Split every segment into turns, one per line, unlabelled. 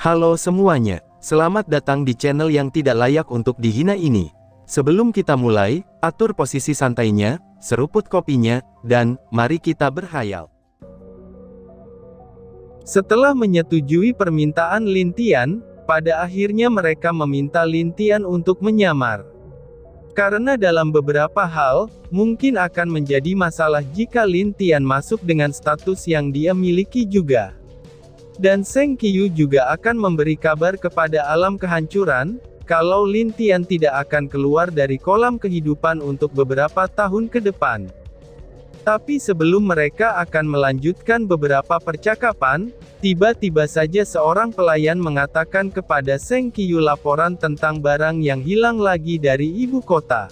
Halo semuanya, selamat datang di channel yang tidak layak untuk dihina ini. Sebelum kita mulai, atur posisi santainya, seruput kopinya, dan mari kita berkhayal.
Setelah menyetujui permintaan Lin Tian, pada akhirnya mereka meminta Lin Tian untuk menyamar. Karena dalam beberapa hal, mungkin akan menjadi masalah jika Lin Tian masuk dengan status yang dia miliki juga. Dan Seng Qiyu juga akan memberi kabar kepada alam kehancuran, kalau Lin Tian tidak akan keluar dari kolam kehidupan untuk beberapa tahun ke depan. Tapi sebelum mereka akan melanjutkan beberapa percakapan, tiba-tiba saja seorang pelayan mengatakan kepada Seng Qiyu laporan tentang barang yang hilang lagi dari ibu kota.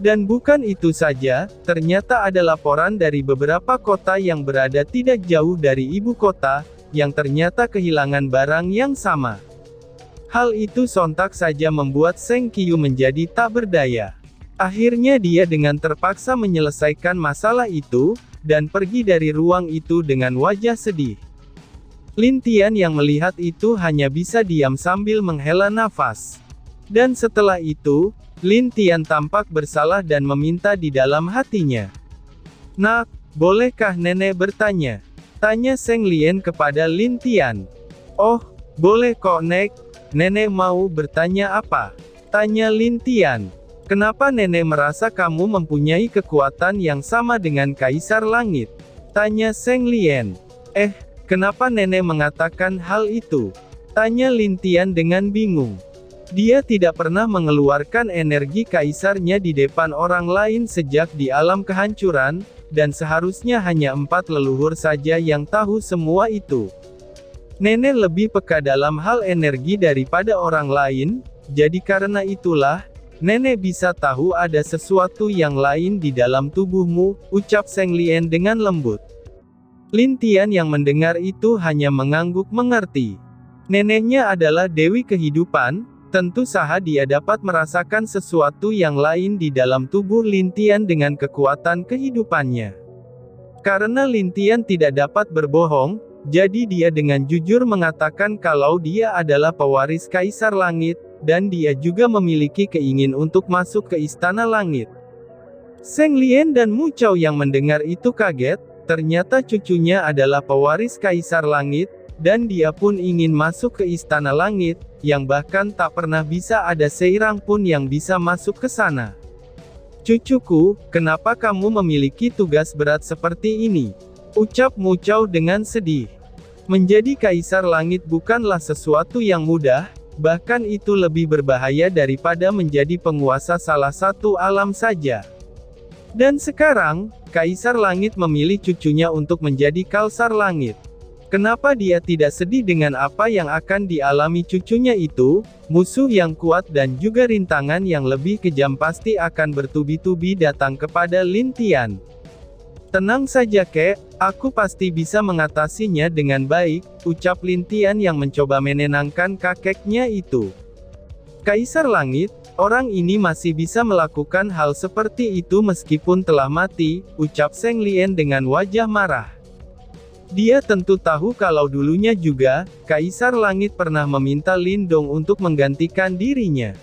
Dan bukan itu saja, ternyata ada laporan dari beberapa kota yang berada tidak jauh dari ibu kota, yang ternyata kehilangan barang yang sama. Hal itu sontak saja membuat Seng Qiyu menjadi tak berdaya. Akhirnya dia dengan terpaksa menyelesaikan masalah itu, dan pergi dari ruang itu dengan wajah sedih. Lin Tian yang melihat itu hanya bisa diam sambil menghela nafas. Dan setelah itu, Lin Tian tampak bersalah dan meminta di dalam hatinya. "Nak, bolehkah nenek bertanya?" tanya Seng Lien kepada Lin Tian. "Oh, boleh kok Nek, nenek mau bertanya apa?" tanya Lin Tian. "Kenapa nenek merasa kamu mempunyai kekuatan yang sama dengan Kaisar Langit?" tanya Seng Lien. Kenapa nenek mengatakan hal itu?" tanya Lin Tian dengan bingung. Dia tidak pernah mengeluarkan energi kaisarnya di depan orang lain sejak di alam kehancuran, dan seharusnya hanya 4 leluhur saja yang tahu semua itu. Nenek lebih peka dalam hal energi daripada orang lain, jadi karena itulah, nenek bisa tahu ada sesuatu yang lain di dalam tubuhmu, ucap Seng Lien dengan lembut. Lin Tian yang mendengar itu hanya mengangguk mengerti. Neneknya adalah Dewi Kehidupan, tentu saja dia dapat merasakan sesuatu yang lain di dalam tubuh Lin Tian dengan kekuatan kehidupannya. Karena Lin Tian tidak dapat berbohong, jadi dia dengan jujur mengatakan kalau dia adalah pewaris Kaisar Langit, dan dia juga memiliki keinginan untuk masuk ke Istana Langit. Seng Lien dan Mu Chao yang mendengar itu kaget, ternyata cucunya adalah pewaris Kaisar Langit, dan dia pun ingin masuk ke Istana Langit, yang bahkan tak pernah bisa ada seorang pun yang bisa masuk ke sana. "Cucuku, kenapa kamu memiliki tugas berat seperti ini?" ucap Mu Chao dengan sedih. Menjadi Kaisar Langit bukanlah sesuatu yang mudah, bahkan itu lebih berbahaya daripada menjadi penguasa salah satu alam saja. Dan sekarang, Kaisar Langit memilih cucunya untuk menjadi Kaisar Langit. Kenapa dia tidak sedih dengan apa yang akan dialami cucunya itu? Musuh yang kuat dan juga rintangan yang lebih kejam pasti akan bertubi-tubi datang kepada Lin Tian. "Tenang saja kek, aku pasti bisa mengatasinya dengan baik," ucap Lin Tian yang mencoba menenangkan kakeknya itu. "Kaisar Langit, orang ini masih bisa melakukan hal seperti itu meskipun telah mati," ucap Seng Lien dengan wajah marah. Dia tentu tahu kalau dulunya juga, Kaisar Langit pernah meminta Lin Dong untuk menggantikan dirinya.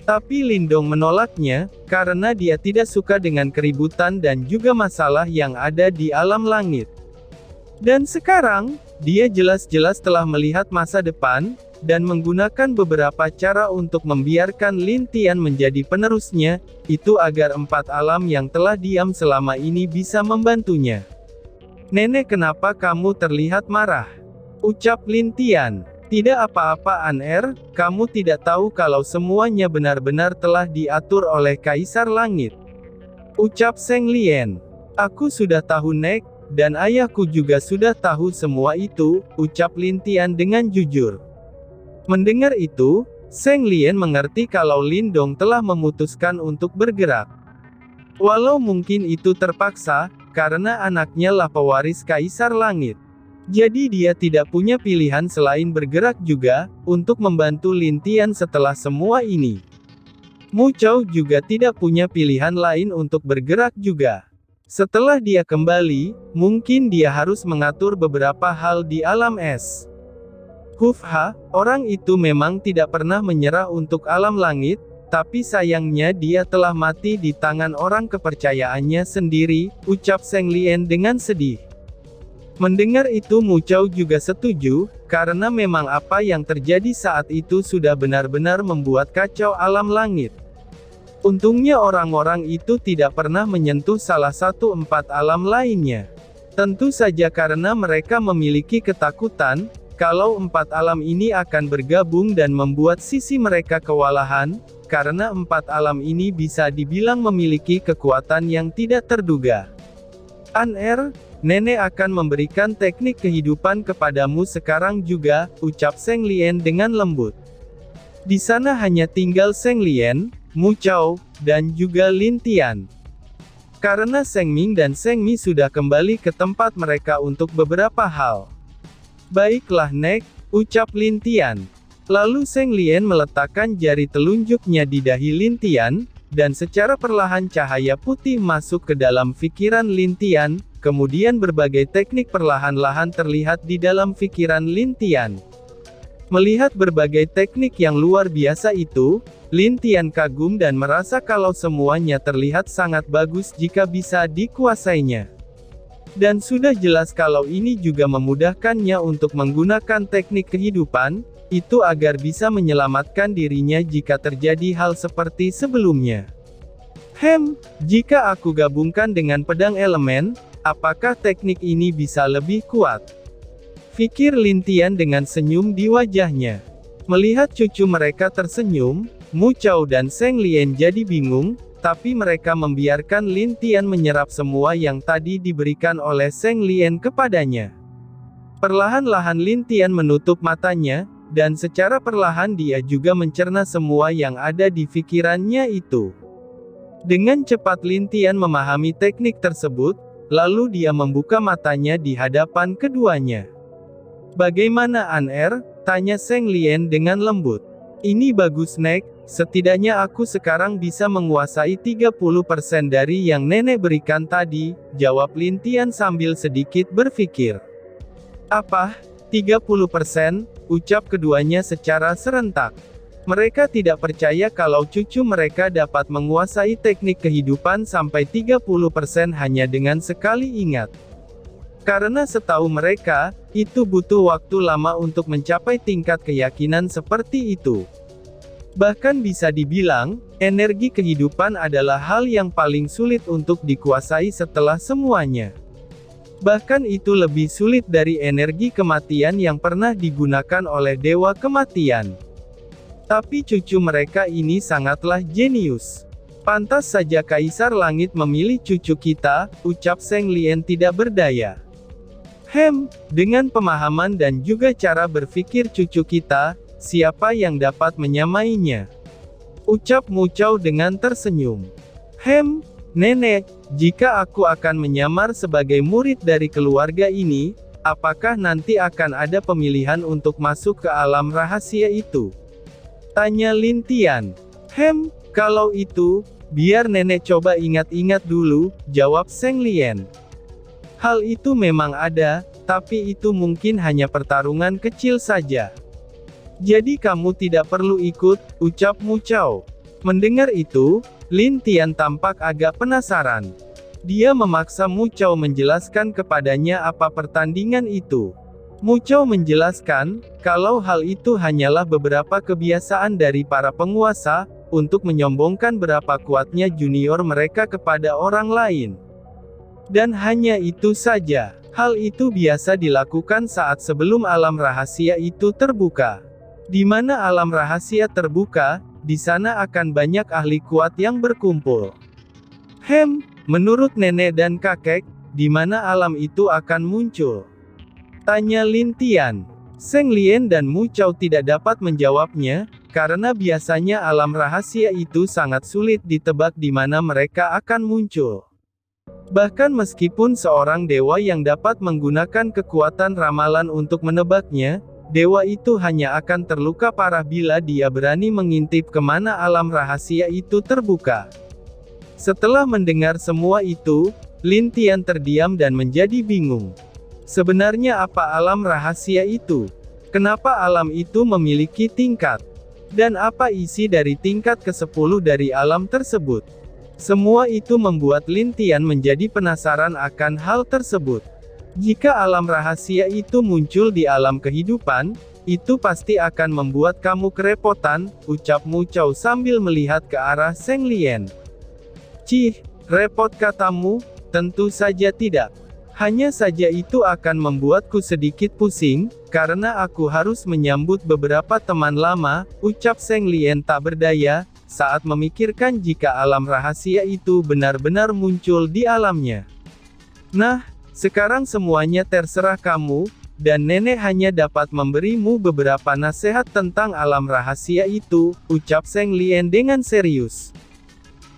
Tapi Lin Dong menolaknya, karena dia tidak suka dengan keributan dan juga masalah yang ada di alam langit. Dan sekarang, dia jelas-jelas telah melihat masa depan, dan menggunakan beberapa cara untuk membiarkan Lin Tian menjadi penerusnya, itu agar 4 alam yang telah diam selama ini bisa membantunya. "Nenek, kenapa kamu terlihat marah?" ucap Lin Tian. "Tidak apa-apa An-er, kamu tidak tahu kalau semuanya benar-benar telah diatur oleh Kaisar Langit," ucap Seng Lien. "Aku sudah tahu Nek, dan ayahku juga sudah tahu semua itu," ucap Lin Tian dengan jujur. Mendengar itu, Seng Lien mengerti kalau Lin Dong telah memutuskan untuk bergerak. Walau mungkin itu terpaksa, karena anaknya lah pewaris Kaisar Langit. Jadi dia tidak punya pilihan selain bergerak juga, untuk membantu Lin Tian setelah semua ini. Mu Chao juga tidak punya pilihan lain untuk bergerak juga. Setelah dia kembali, mungkin dia harus mengatur beberapa hal di alam es. Hufha, orang itu memang tidak pernah menyerah untuk alam langit, tapi sayangnya dia telah mati di tangan orang kepercayaannya sendiri, ucap Zheng Lian dengan sedih. Mendengar itu Mu Chao juga setuju, karena memang apa yang terjadi saat itu sudah benar-benar membuat kacau alam langit. Untungnya orang-orang itu tidak pernah menyentuh salah satu 4 alam lainnya. Tentu saja karena mereka memiliki ketakutan, kalau 4 alam ini akan bergabung dan membuat sisi mereka kewalahan, karena 4 alam ini bisa dibilang memiliki kekuatan yang tidak terduga. An-Er, nenek akan memberikan teknik kehidupan kepadamu sekarang juga, ucap Zheng Lian dengan lembut. Di sana hanya tinggal Zheng Lian, Mu Chao, dan juga Lin Tian. Karena Zheng Ming dan Zheng Mi sudah kembali ke tempat mereka untuk beberapa hal. Baiklah Nek, ucap Lin Tian. Lalu Zheng Lian meletakkan jari telunjuknya di dahi Lin Tian, dan secara perlahan cahaya putih masuk ke dalam pikiran Lin Tian, kemudian berbagai teknik perlahan-lahan terlihat di dalam pikiran Lin Tian. Melihat berbagai teknik yang luar biasa itu, Lin Tian kagum dan merasa kalau semuanya terlihat sangat bagus jika bisa dikuasainya. Dan sudah jelas kalau ini juga memudahkannya untuk menggunakan teknik kehidupan, itu agar bisa menyelamatkan dirinya jika terjadi hal seperti sebelumnya. Jika aku gabungkan dengan pedang elemen, apakah teknik ini bisa lebih kuat? Pikir Lin Tian dengan senyum di wajahnya. Melihat cucu mereka tersenyum, Mu Chao dan Zheng Lian jadi bingung, tapi mereka membiarkan Lin Tian menyerap semua yang tadi diberikan oleh Zheng Lian kepadanya. Perlahan-lahan Lin Tian menutup matanya, dan secara perlahan dia juga mencerna semua yang ada di pikirannya itu. Dengan cepat Lin Tian memahami teknik tersebut, lalu dia membuka matanya di hadapan keduanya. Bagaimana An-Er? Tanya Zheng Lian dengan lembut. Ini bagus Nek, setidaknya aku sekarang bisa menguasai 30% dari yang nenek berikan tadi, jawab Lin Tian sambil sedikit berpikir. Apa? 30%? Ucap keduanya secara serentak. Mereka tidak percaya kalau cucu mereka dapat menguasai teknik kehidupan sampai 30% hanya dengan sekali ingat. Karena setahu mereka, itu butuh waktu lama untuk mencapai tingkat keyakinan seperti itu. Bahkan bisa dibilang, energi kehidupan adalah hal yang paling sulit untuk dikuasai setelah semuanya. Bahkan itu lebih sulit dari energi kematian yang pernah digunakan oleh Dewa Kematian. Tapi cucu mereka ini sangatlah jenius. Pantas saja Kaisar Langit memilih cucu kita, ucap Zheng Lian tidak berdaya. Dengan pemahaman dan juga cara berpikir cucu kita, siapa yang dapat menyamainya? Ucap Mu Chao dengan tersenyum. Nenek, jika aku akan menyamar sebagai murid dari keluarga ini, apakah nanti akan ada pemilihan untuk masuk ke alam rahasia itu? Tanya Lin Tian. Kalau itu, biar nenek coba ingat-ingat dulu, jawab Zheng Lian. Hal itu memang ada, tapi itu mungkin hanya pertarungan kecil saja. Jadi kamu tidak perlu ikut, ucap Mu Chao. Mendengar itu, Lin Tian tampak agak penasaran. Dia memaksa Mu Chao menjelaskan kepadanya apa pertandingan itu. Mu Chao menjelaskan, kalau hal itu hanyalah beberapa kebiasaan dari para penguasa, untuk menyombongkan berapa kuatnya junior mereka kepada orang lain. Dan hanya itu saja. Hal itu biasa dilakukan saat sebelum alam rahasia itu terbuka. Di mana alam rahasia terbuka, di sana akan banyak ahli kuat yang berkumpul. Menurut nenek dan kakek, di mana alam itu akan muncul? Tanya Lin Tian. Zheng Lian dan Mu Chao tidak dapat menjawabnya, karena biasanya alam rahasia itu sangat sulit ditebak di mana mereka akan muncul. Bahkan meskipun seorang dewa yang dapat menggunakan kekuatan ramalan untuk menebaknya, dewa itu hanya akan terluka parah bila dia berani mengintip kemana alam rahasia itu terbuka. Setelah mendengar semua itu, Lin Tian terdiam dan menjadi bingung. Sebenarnya apa alam rahasia itu? Kenapa alam itu memiliki tingkat? Dan apa isi dari tingkat ke-10 dari alam tersebut? Semua itu membuat Lin Tian menjadi penasaran akan hal tersebut. Jika alam rahasia itu muncul di alam kehidupan, itu pasti akan membuat kamu kerepotan, ucap Mu Chao sambil melihat ke arah Zheng Lian. Cih, repot katamu? Tentu saja tidak. Hanya saja itu akan membuatku sedikit pusing, karena aku harus menyambut beberapa teman lama, ucap Zheng Lian tak berdaya, saat memikirkan jika alam rahasia itu benar-benar muncul di alamnya. Nah, sekarang semuanya terserah kamu, dan nenek hanya dapat memberimu beberapa nasihat tentang alam rahasia itu, ucap Zheng Lian dengan serius.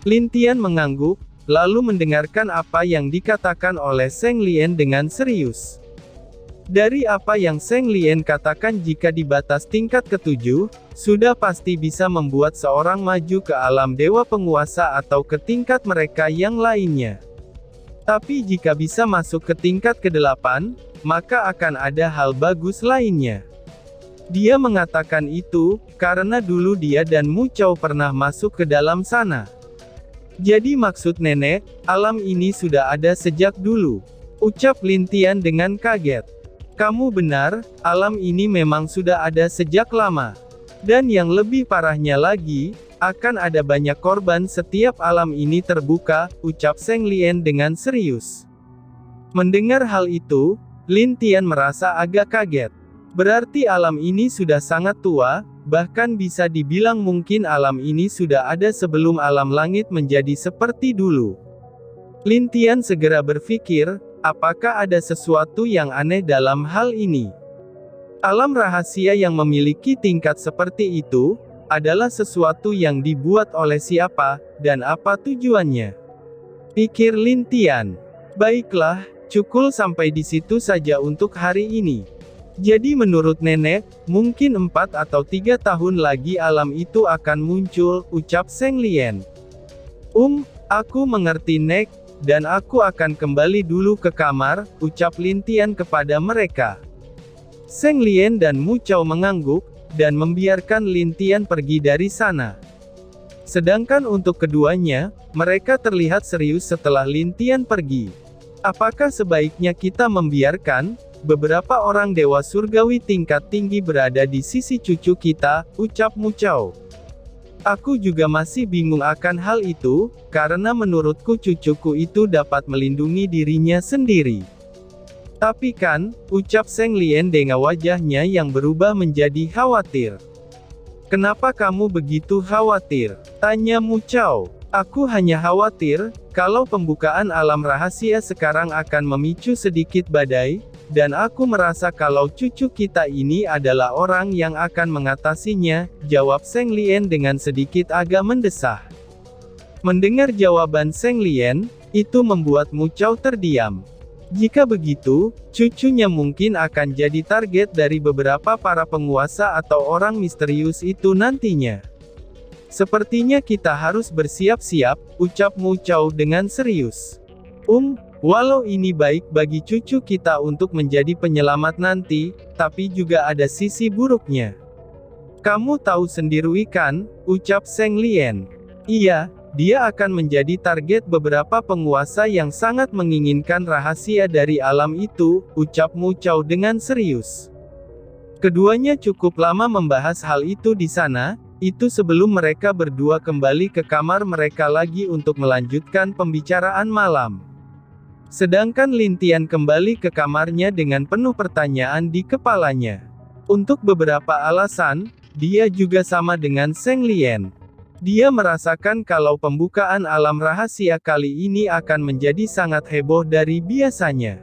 Lin Tian mengangguk, lalu mendengarkan apa yang dikatakan oleh Zheng Lian dengan serius. Dari apa yang Zheng Lian katakan, jika di batas tingkat ke-7, sudah pasti bisa membuat seorang maju ke alam dewa penguasa atau ke tingkat mereka yang lainnya. Tapi jika bisa masuk ke tingkat ke-8, maka akan ada hal bagus lainnya. Dia mengatakan itu, karena dulu dia dan Mu Chao pernah masuk ke dalam sana. Jadi maksud nenek, alam ini sudah ada sejak dulu, ucap Lin Tian dengan kaget. Kamu benar, alam ini memang sudah ada sejak lama. Dan yang lebih parahnya lagi, akan ada banyak korban setiap alam ini terbuka, ucap Zheng Lian dengan serius. Mendengar hal itu, Lin Tian merasa agak kaget. Berarti alam ini sudah sangat tua, bahkan bisa dibilang mungkin alam ini sudah ada sebelum alam langit menjadi seperti dulu. Lin Tian segera berpikir, apakah ada sesuatu yang aneh dalam hal ini? Alam rahasia yang memiliki tingkat seperti itu, adalah sesuatu yang dibuat oleh siapa, dan apa tujuannya? Pikir Lin Tian. Baiklah, cukup sampai di situ saja untuk hari ini. Jadi menurut nenek, mungkin 4 atau 3 tahun lagi alam itu akan muncul, ucap Zheng Lian. Aku mengerti Nek, dan aku akan kembali dulu ke kamar, ucap Lin Tian kepada mereka. Zheng Lian dan Mu Chao mengangguk, dan membiarkan Lin Tian pergi dari sana. Sedangkan untuk keduanya, mereka terlihat serius setelah Lin Tian pergi. Apakah sebaiknya kita membiarkan beberapa orang dewa surgawi tingkat tinggi berada di sisi cucu kita, ucap Mu Chao. Aku juga masih bingung akan hal itu, karena menurutku cucuku itu dapat melindungi dirinya sendiri. Tapi kan, ucap Zheng Lian dengan wajahnya yang berubah menjadi khawatir. Kenapa kamu begitu khawatir? Tanya Mu Chao. Aku hanya khawatir, kalau pembukaan alam rahasia sekarang akan memicu sedikit badai, dan aku merasa kalau cucu kita ini adalah orang yang akan mengatasinya, jawab Zheng Lian dengan sedikit agak mendesah. Mendengar jawaban Zheng Lian, itu membuat Mu Chao terdiam. Jika begitu, cucunya mungkin akan jadi target dari beberapa para penguasa atau orang misterius itu nantinya. Sepertinya kita harus bersiap-siap, ucap Mu Chao dengan serius. Walau ini baik bagi cucu kita untuk menjadi penyelamat nanti, tapi juga ada sisi buruknya. Kamu tahu sendiri kan, ucap Zheng Lian. Iya, dia akan menjadi target beberapa penguasa yang sangat menginginkan rahasia dari alam itu, ucap Mu Chao dengan serius. Keduanya cukup lama membahas hal itu di sana, itu sebelum mereka berdua kembali ke kamar mereka lagi untuk melanjutkan pembicaraan malam. Sedangkan Lin Tian kembali ke kamarnya dengan penuh pertanyaan di kepalanya. Untuk beberapa alasan, dia juga sama dengan Zheng Lian. Dia merasakan kalau pembukaan alam rahasia kali ini akan menjadi sangat heboh dari biasanya.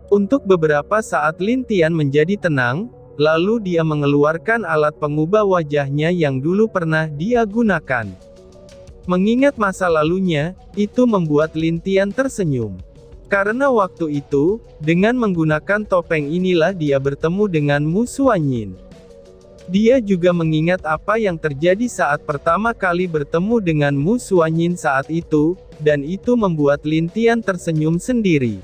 Untuk beberapa saat Lin Tian menjadi tenang, lalu dia mengeluarkan alat pengubah wajahnya yang dulu pernah dia gunakan. Mengingat masa lalunya, itu membuat Lin Tian tersenyum. Karena waktu itu, dengan menggunakan topeng inilah dia bertemu dengan Mu Suanyin. Dia juga mengingat apa yang terjadi saat pertama kali bertemu dengan Mu Suanyin saat itu, dan itu membuat Lin Tian tersenyum sendiri.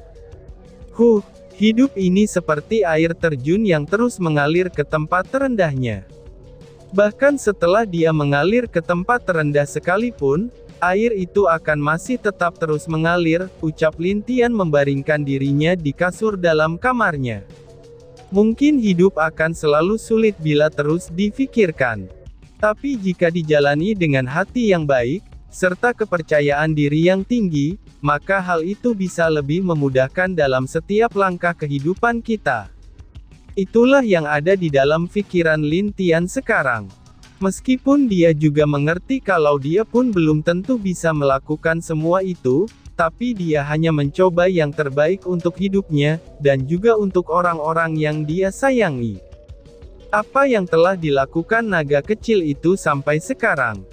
Hidup ini seperti air terjun yang terus mengalir ke tempat terendahnya. Bahkan setelah dia mengalir ke tempat terendah sekalipun, air itu akan masih tetap terus mengalir, ucap Lin Tian membaringkan dirinya di kasur dalam kamarnya. Mungkin hidup akan selalu sulit bila terus difikirkan. Tapi jika dijalani dengan hati yang baik, serta kepercayaan diri yang tinggi, maka hal itu bisa lebih memudahkan dalam setiap langkah kehidupan kita. Itulah yang ada di dalam pikiran Lin Tian sekarang. Meskipun dia juga mengerti kalau dia pun belum tentu bisa melakukan semua itu, tapi dia hanya mencoba yang terbaik untuk hidupnya, dan juga untuk orang-orang yang dia sayangi. Apa yang telah dilakukan naga kecil itu sampai sekarang?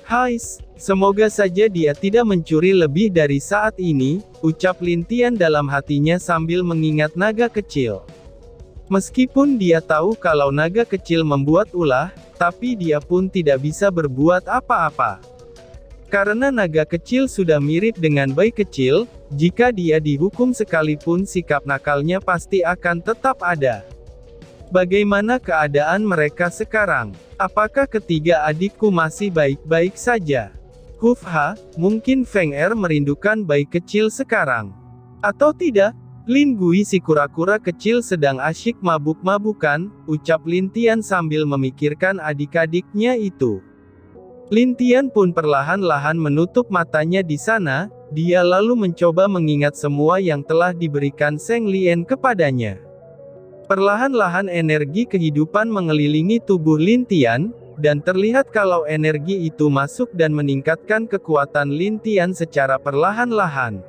Hais, semoga saja dia tidak mencuri lebih dari saat ini, ucap Lin Tian dalam hatinya sambil mengingat naga kecil. Meskipun dia tahu kalau naga kecil membuat ulah, tapi dia pun tidak bisa berbuat apa-apa. Karena naga kecil sudah mirip dengan bayi kecil, jika dia dihukum sekalipun sikap nakalnya pasti akan tetap ada. Bagaimana keadaan mereka sekarang? Apakah ketiga adikku masih baik-baik saja? Hufha, mungkin Feng Er merindukan bayi kecil sekarang. Atau tidak? Lin Gui si kura-kura kecil sedang asyik mabuk-mabukan, ucap Lin Tian sambil memikirkan adik-adiknya itu. Lin Tian pun perlahan-lahan menutup matanya di sana, dia lalu mencoba mengingat semua yang telah diberikan Zheng Lian kepadanya. Perlahan-lahan energi kehidupan mengelilingi tubuh Lin Tian, dan terlihat kalau energi itu masuk dan meningkatkan kekuatan Lin Tian secara perlahan-lahan.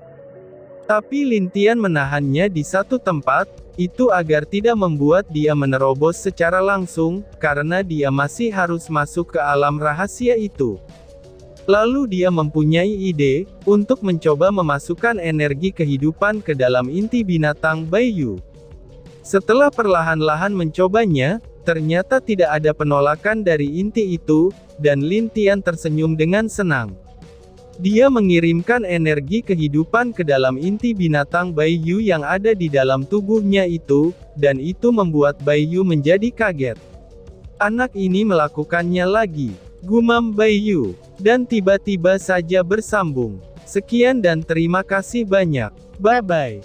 Tapi Lin Tian menahannya di satu tempat, itu agar tidak membuat dia menerobos secara langsung, karena dia masih harus masuk ke alam rahasia itu. Lalu dia mempunyai ide, untuk mencoba memasukkan energi kehidupan ke dalam inti binatang Baiyu. Setelah perlahan-lahan mencobanya, ternyata tidak ada penolakan dari inti itu, dan Lin Tian tersenyum dengan senang. Dia mengirimkan energi kehidupan ke dalam inti binatang Baiyu yang ada di dalam tubuhnya itu, dan itu membuat Baiyu menjadi kaget. Anak ini melakukannya lagi, gumam Baiyu, dan tiba-tiba saja bersambung. Sekian dan terima kasih banyak. Bye-bye.